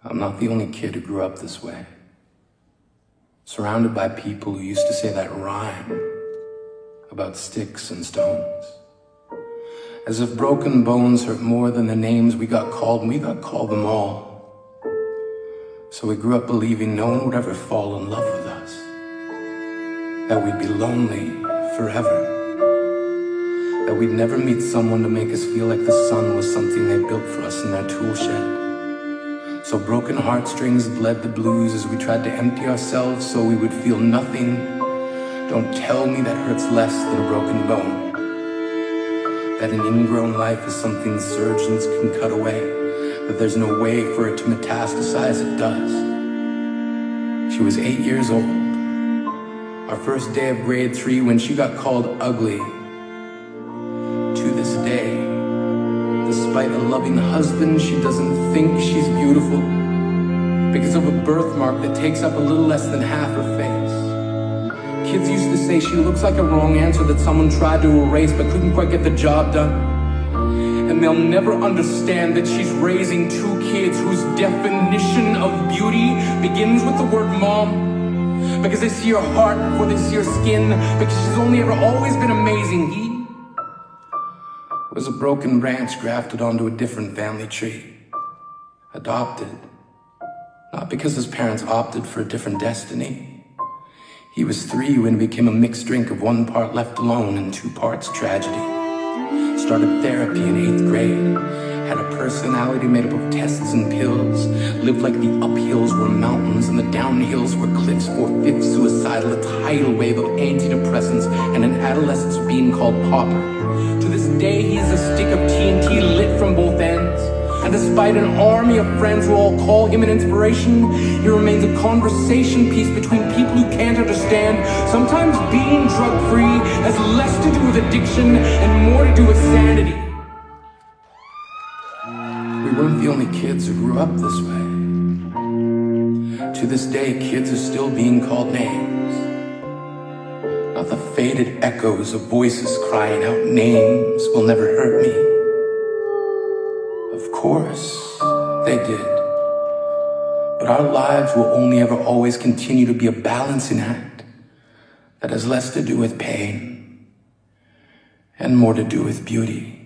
I'm not the only kid who grew up this way. Surrounded by people who used to say that rhyme about sticks and stones. As if broken bones hurt more than the names we got called, and we got called them all. So we grew up believing no one would ever fall in love with us, that we'd be lonely forever, that we'd never meet someone to make us feel like the sun was something they built for us in their tool shed. So broken heartstrings bled the blues as we tried to empty ourselves so we would feel nothing. Don't tell me that hurts less than a broken bone, that an ingrown life is something surgeons can cut away, that there's no way for it to metastasize. It does. She was 8 years old, our first day of grade 3, when she got called ugly. To this day, despite a loving husband, she doesn't think she's beautiful because of a birthmark that takes up a little less than half her face. Kids used to say she looks like a wrong answer that someone tried to erase but couldn't quite get the job done. And they'll never understand that she's raising 2 kids whose definition of beauty begins with the word mom. Because they see her heart before they see her skin. Because she's only ever always been amazing. He was a broken branch grafted onto a different family tree. Adopted. Not because his parents opted for a different destiny. He was 3 when it became a mixed drink of 1 part left alone and 2 parts tragedy. Started therapy in 8th grade. Had a personality made up of tests and pills. Lived like the uphills were mountains and the downhills were cliffs. 4/5 suicidal, a tidal wave of antidepressants and an adolescence being called pauper. To this day, he's a stick of TNT lit from both ends. And despite an army of friends who all call him an inspiration, he remains a conversation piece between people who can't understand. Sometimes being drug-free has less to do with addiction and more to do with sanity. We weren't the only kids who grew up this way. To this day, kids are still being called names. Not the faded echoes of voices crying out names will never hurt me. Of course, they did. But our lives will only ever always continue to be a balancing act that has less to do with pain and more to do with beauty.